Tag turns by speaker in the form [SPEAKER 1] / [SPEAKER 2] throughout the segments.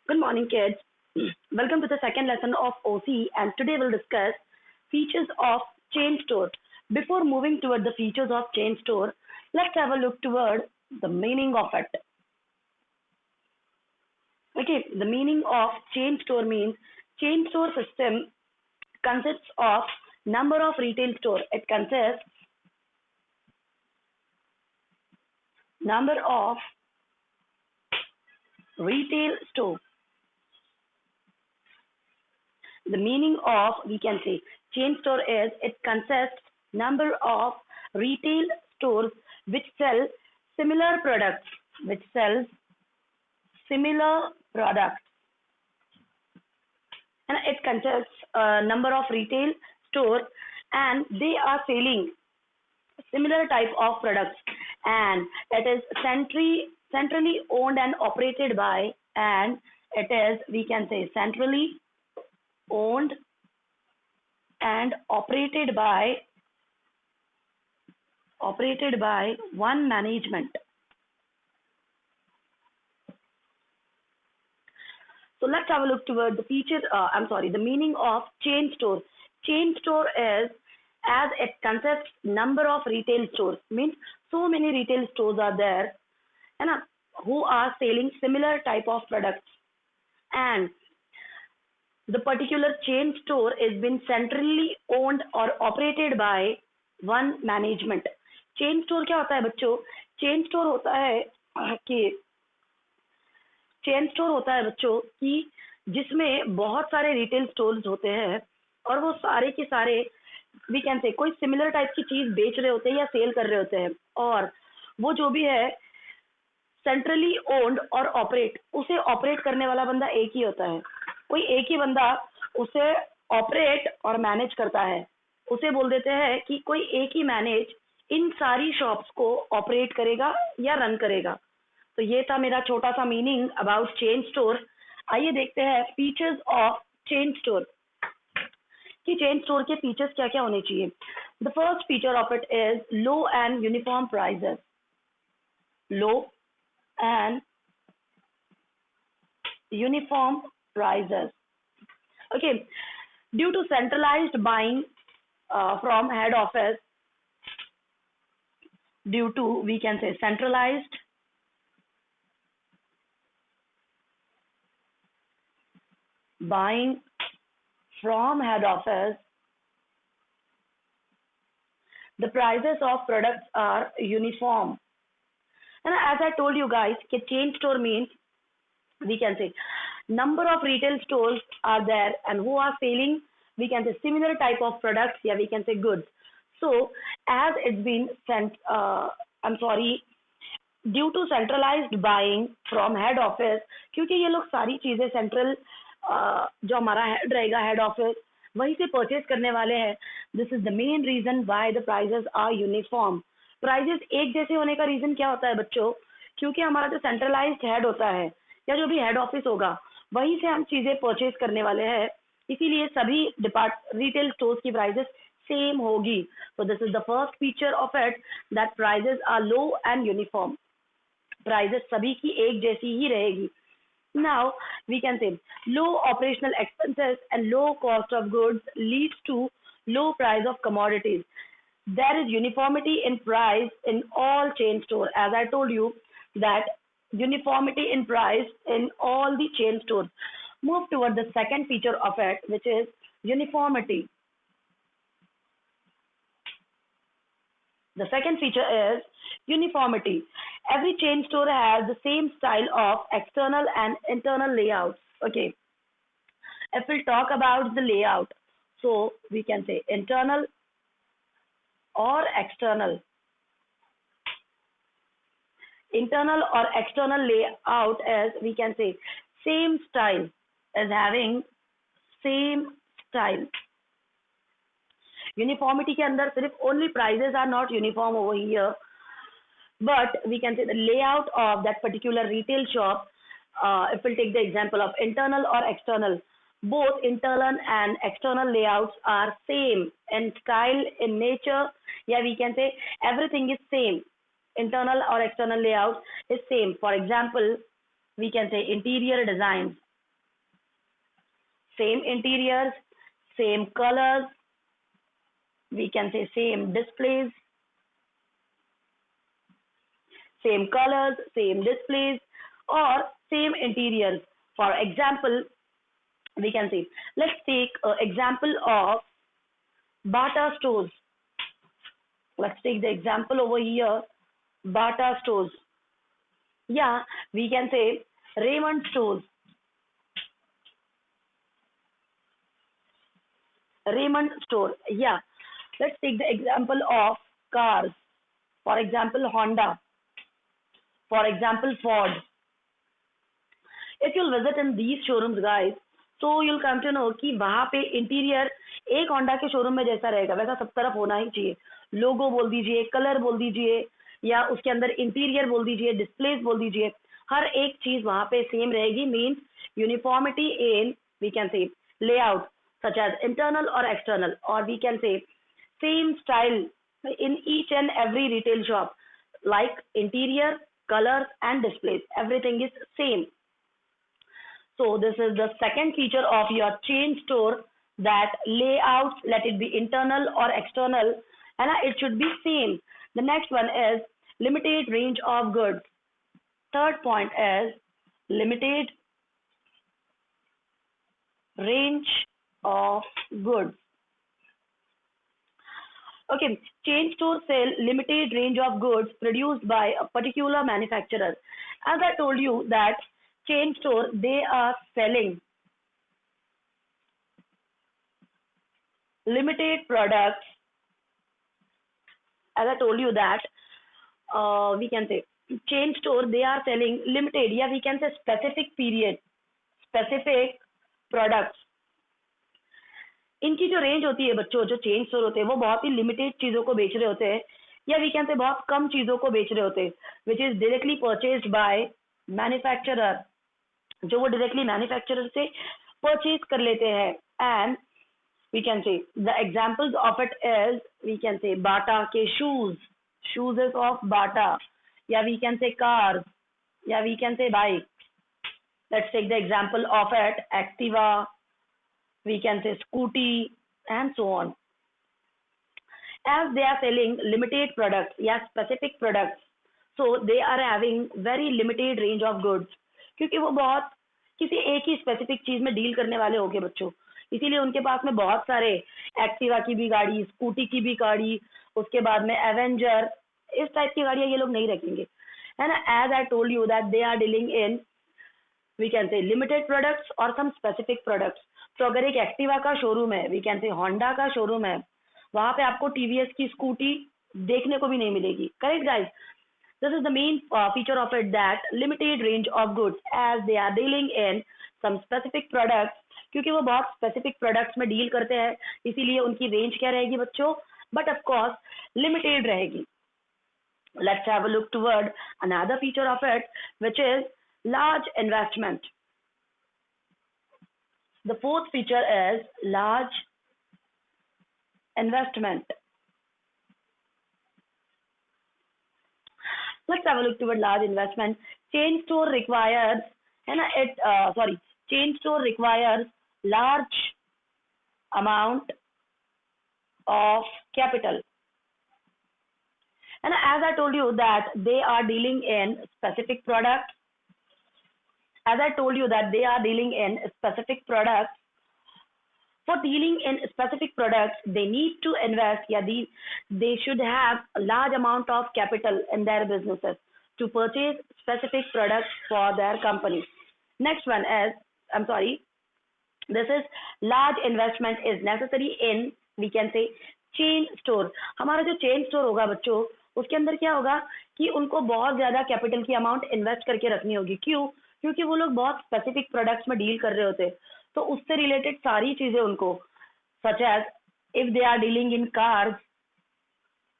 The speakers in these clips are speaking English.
[SPEAKER 1] Good morning, kids. Welcome to the second lesson of OC, and today we'll discuss features of chain store. Before moving toward the features of chain store, let's have a look toward the meaning of it. Okay, the meaning of chain store means chain store system consists of number of retail store. It consists number of retail store. The meaning of, we can say, chain store is it consists number of retail stores which sell similar products, which sells similar products, and it consists a number of retail stores and they are selling similar type of products, and it is centrally owned and operated by, and it is, we can say, centrally owned and operated by one management. So let's have a look toward the the meaning of chain store. Chain store is as it consists number of retail stores, means so many retail stores are there and who are selling similar type of products, and the particular chain store is been centrally owned or operated by one management. Chain store क्या होता है बच्चों? Chain store होता है कि जिसमें बहुत सारे रिटेल स्टोर्स होते हैं और वो सारे के सारे वी कैन से कोई सिमिलर टाइप की चीज बेच रहे होते हैं या सेल कर रहे होते हैं, और वो जो भी है सेंट्रली ओन्ड और उसे ऑपरेट करने वाला बंदा एक ही होता है। कोई एक ही बंदा उसे ऑपरेट और मैनेज करता है। उसे बोल देते हैं कि कोई एक ही मैनेज इन सारी शॉप्स को ऑपरेट करेगा या रन करेगा। तो ये था मेरा छोटा सा मीनिंग अबाउट चेन स्टोर। आइए देखते हैं फीचर्स ऑफ चेन स्टोर कि चेन स्टोर के फीचर्स क्या क्या होने चाहिए। The first feature of it is low and uniform prices. Low and uniform prices. Okay, due to centralized buying from head office, due to, we can say, centralized buying from head office, the prices of products are uniform. And as I told you guys, chain store means, we can say, number of retail stores are there and who are selling, we can say, similar type of products, yeah, we can say goods. So as it's been due to centralized buying from head office, क्योंकि ये लोग सारी चीजें central जो हमारा head रहेगा, head office, वहीं से परचेज करने वाले हैं। This is the main reason why the prices are uniform. Prices एक जैसे होने का रीजन क्या होता है बच्चों? क्योंकि हमारा जो सेंट्रलाइज्ड हेड होता है या जो भी हेड ऑफिस होगा वहीं से हम चीजें परचेज करने वाले हैं, इसीलिए सभी रिटेल स्टोर्स की प्राइजेस सेम होगी। So this is the first feature of it that prices are low and uniform. Prices सभी की एक जैसी ही रहेगी। Now we can say low operational expenses and low cost of goods leads to low price of commodities. There is uniformity in price in all chain store. As I told you that uniformity in price in all the chain stores. Move toward the second feature of it, which is uniformity. The second feature is uniformity. Every chain store has the same style of external and internal layouts. Okay. If we'll talk about the layout, so we can say internal or external. Internal or external layout as we can say same style, as having same style. Uniformity के अंदर सिर्फ only prices are not uniform over here, but we can say the layout of that particular retail shop. If we'll take the example of internal or external, both internal and external layouts are same in style, in nature. Yeah, we can say everything is same. Internal or external layout is same. For example, we can say interior designs. same interiors, same colors, we can say same displays, same colors, same displays, or same interiors. For example, we can say, let's take an example of Bata stores. Let's take the example over here, Bata stores. Yeah, we can say Raymond stores. Raymond store. Yeah, let's take the example of cars. For example, Honda. For example, Ford. If you'll visit in these showrooms, guys, so you'll come to know कि वहाँ पे interior एक Honda के showroom में जैसा रहेगा वैसा सब तरफ होना ही चाहिए. लोगो बोल दीजिए, कलर बोल दीजिए, या उसके अंदर इंटीरियर बोल दीजिए, डिस्प्लेस बोल दीजिए, हर एक चीज वहाँ पे सेम रहेगी. Means uniformity in, we can say, layout such as internal or external, or we can say same style in each and every retail shop, like interior, colors and displays, everything is same. So this is the second feature of your chain store, that layouts, let it be internal or external, and it should be same. The next one is limited range of goods. Third point is limited range of goods. Okay, chain store sell limited range of goods produced by a particular manufacturer. As I told you that chain store, they are selling limited products. As I told you that we can say chain store, they are selling limited, yeah, we can say specific period, specific products. इनकी जो range होती है बच्चों, जो chain store होते हैं वो बहुत ही लिमिटेड चीजों को बेच रहे होते हैं, या वी कैन से बहुत कम चीजों को बेच रहे होते हैं, which is directly purchased by manufacturer, जो वो डायरेक्टली मैन्युफैक्चरर से परचेज कर लेते हैं. And we can say the examples of it is, we can say Bata के shoes, shoes is of Bata, या वी कैन से कार्स, या we can say bike. Let's take the example of it, Activa, we can say scooty and so on. As they are selling limited products, yeah, specific products, so they are having very limited range of goods, क्योंकि वो बहुत किसी एक ही specific चीज में deal करने वाले होंगे बच्चों, इसीलिए उनके पास में बहुत सारे एक्टिवा की भी गाड़ी, स्कूटी की भी गाड़ी, उसके बाद में एवेंजर, इस टाइप की गाड़ियां ये लोग नहीं रखेंगे, है ना. As I told you that they are dealing in, we can say limited products और सम स्पेसिफिक प्रोडक्ट्स. तो अगर एक एक्टिवा का शोरूम है, वी कैन से होंडा का शोरूम है, वहां पे आपको टीवीएस की स्कूटी देखने को भी नहीं मिलेगी. Correct guys, this is the main feature of it, that limited range of goods, as they are dealing in some specific products, क्योंकि वो बहुत स्पेसिफिक प्रोडक्ट्स में डील करते हैं, इसीलिए उनकी रेंज क्या रहेगी बच्चों, बट ऑफ कोर्स लिमिटेड रहेगी. Let's have a look toward another feature of it, which is large investment. The fourth feature is large investment. Let's have a look toward large investment. Chain store requires, chain store requires large amount of capital. And as I told you that they are dealing in specific products, as I told you that they are dealing in specific products. For dealing in specific products, they need to invest, yeah, they should have a large amount of capital in their businesses to purchase specific products for their company. Next one is, this is large investment is necessary in, we can say, chain store. हमारा जो chain store होगा बच्चों, उसके अंदर क्या होगा कि उनको बहुत ज्यादा कैपिटल की अमाउंट इन्वेस्ट करके रखनी होगी. क्यों? क्योंकि वो लोग बहुत स्पेसिफिक प्रोडक्ट्स में डील कर रहे होते, तो उससे रिलेटेड सारी चीजें उनको, such as if they are dealing in cars,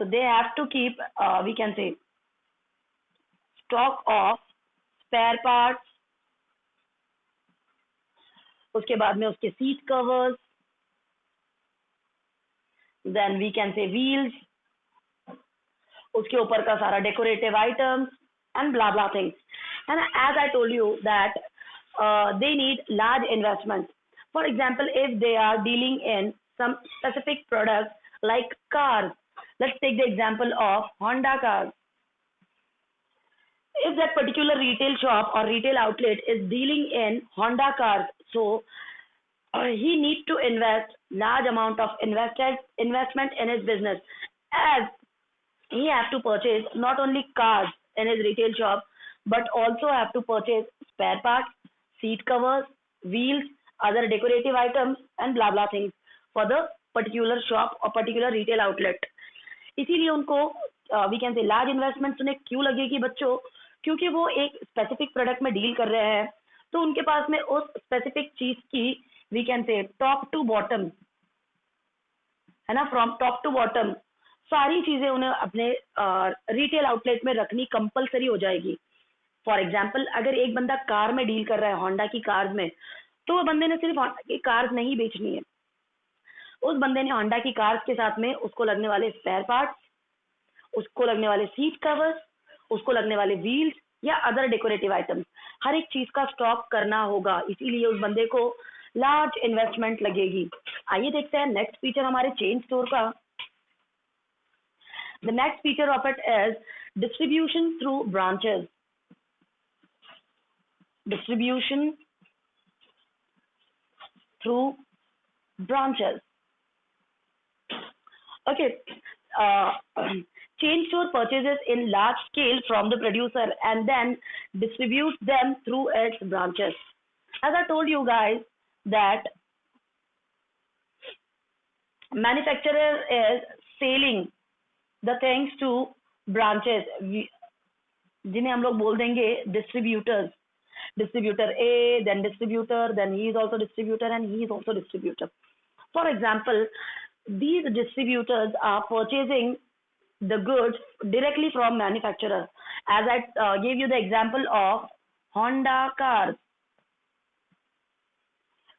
[SPEAKER 1] so they have to keep we can say stock of spare parts, उसके बाद में उसके seat covers, then we can say wheels, उसके ऊपर का सारा decorative items and blah blah things. And as I told you that they need large investments. For example, if they are dealing in some specific products like cars, let's take the example of Honda cars. If that particular retail shop or retail outlet is dealing in Honda cars, so he needs to invest large amount of investment in his business, as he have to purchase not only cars in his retail shop, but also have to purchase spare parts, seat covers, wheels, other decorative items and blah blah things for the particular shop or particular retail outlet. इसीलिए उनको we can say large investment उन्हें क्यों लगेगी बच्चों, क्योंकि वो एक specific product में डील कर रहे हैं, तो उनके पास में उस स्पेसिफिक चीज की we can say top to bottom, है ना, फ्रॉम टॉप टू बॉटम सारी चीजें उन्हें अपने रिटेल आउटलेट में रखनी कंपलसरी हो जाएगी. फॉर एग्जाम्पल, अगर एक बंदा कार में डील कर रहा है, होंडा की कार्स में, तो वो बंदे ने सिर्फ होंडा की कार्स नहीं बेचनी है, उस बंदे ने होंडा की कार्स के साथ में उसको लगने वाले स्पेयर पार्ट्स, उसको लगने वाले सीट कवर्स, उसको लगने वाले व्हील्स या अदर डेकोरेटिव आइटम्स, हर एक चीज का स्टॉक करना होगा. इसीलिए उस बंदे को लार्ज इन्वेस्टमेंट लगेगी. आइए देखते हैं नेक्स्ट फीचर हमारे चेन स्टोर का. The next feature of it is distribution through branches. Distribution through branches. Okay. Chain store purchases in large scale from the producer and then distributes them through its branches. As I told you guys that manufacturer is selling the things to branches, जिन्हें हम लोग बोल देंगे distributors. Distributor A, then distributor, then he is also distributor and he is also distributor. For example, these distributors are purchasing the goods directly from manufacturer. As I gave you the example of Honda cars.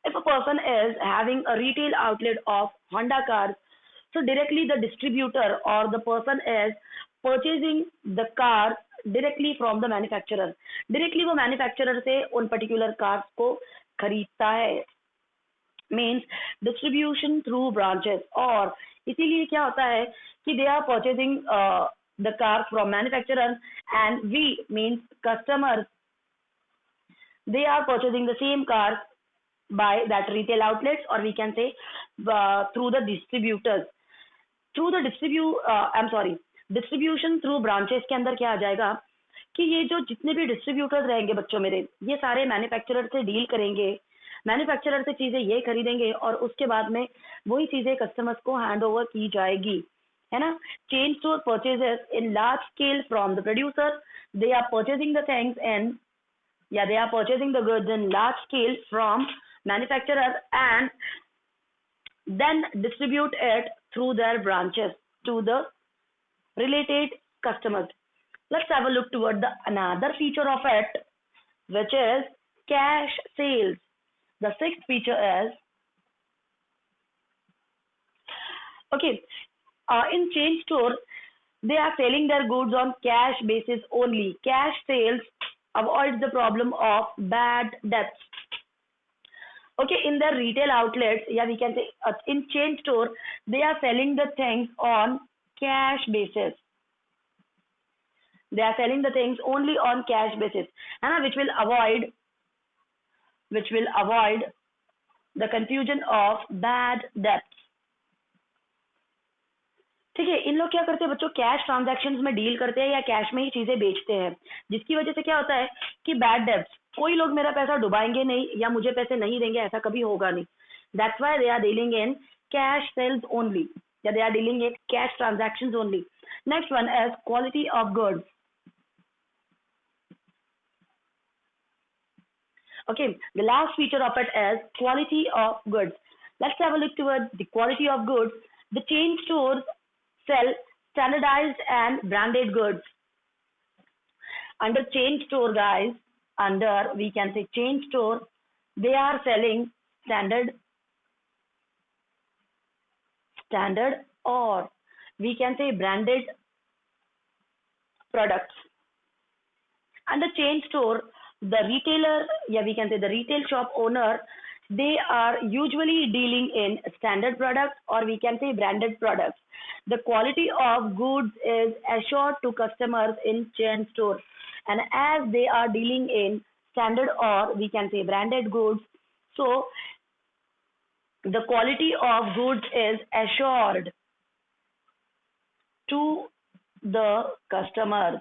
[SPEAKER 1] If a person is having a retail outlet of Honda cars, so directly the distributor or the person is purchasing the car directly from the manufacturer. Directly वो manufacturer से उन particular cars को खरीदता है. Means distribution through branches. और इसीलिए क्या होता है कि they are purchasing the car from manufacturer and we means customers, they are purchasing the same cars by that retail outlets, or we can say through the distributors. Through the distribution through branches के अंदर क्या आ जाएगा कि ये जो जितने भी distributors रहेंगे बच्चों मेरे, ये सारे मैन्युफैक्चरर से डील करेंगे, मैन्युफैक्चरर से चीजें ये खरीदेंगे और उसके बाद में वही चीजें कस्टमर्स को हैंड ओवर की जाएगी, है ना. Chain store purchases in large scale from the producer. They are purchasing the things in, या they are purchasing the goods in large scale from manufacturer and then distribute it through their branches to the related customers. Let's have a look toward the another feature of it, which is cash sales. The sixth feature is, okay, in chain store they are selling their goods on cash basis only. Cash sales avoids the problem of bad debts. Okay, in their retail outlets, yeah, we can say in chain store, they are selling the things on cash basis. They are selling the things only on cash basis, and which will avoid the confusion of bad debts. ठीक है. इन लोग क्या करते हैं बच्चों, cash transactions में deal करते हैं या कैश में ही चीजें बेचते हैं, जिसकी वजह से क्या होता है कि बैड डेब्ट्स, कोई लोग मेरा पैसा डुबाएंगे नहीं या मुझे पैसे नहीं देंगे, ऐसा कभी होगा नहीं. That's why they are dealing in cash sales only, या they are dealing in cash transactions only. Next one is quality of goods. Okay, the last feature of it is quality of goods. Let's have a look towards the quality of goods. The chain stores sell standardized and branded goods. Under chain store, guys, under we can say chain store, they are selling standard, or we can say branded products. Under chain store, the retailer, yeah, we can say the retail shop owner, they are usually dealing in standard products, or we can say branded products. The quality of goods is assured to customers in chain stores, and as they are dealing in standard, or we can say branded goods, so the quality of goods is assured to the customers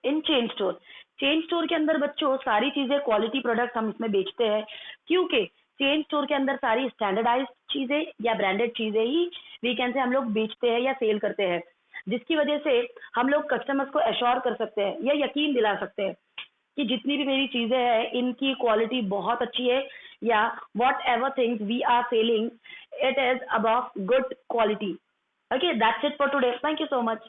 [SPEAKER 1] in chain store के अंदर बच्चों सारी चीजें quality product हम इसमें बेचते हैं, क्योंकि चेन स्टोर के अंदर सारी स्टैंडर्डाइज्ड चीजें या ब्रांडेड चीजें ही वीकेंड से हम लोग बेचते हैं या सेल करते हैं, जिसकी वजह से हम लोग कस्टमर्स को एश्योर कर सकते हैं या यकीन दिला सकते हैं कि जितनी भी मेरी चीजें हैं इनकी क्वालिटी बहुत अच्छी है, या whatever things we are selling it is about good quality. Okay, that's it for today. Thank you so much.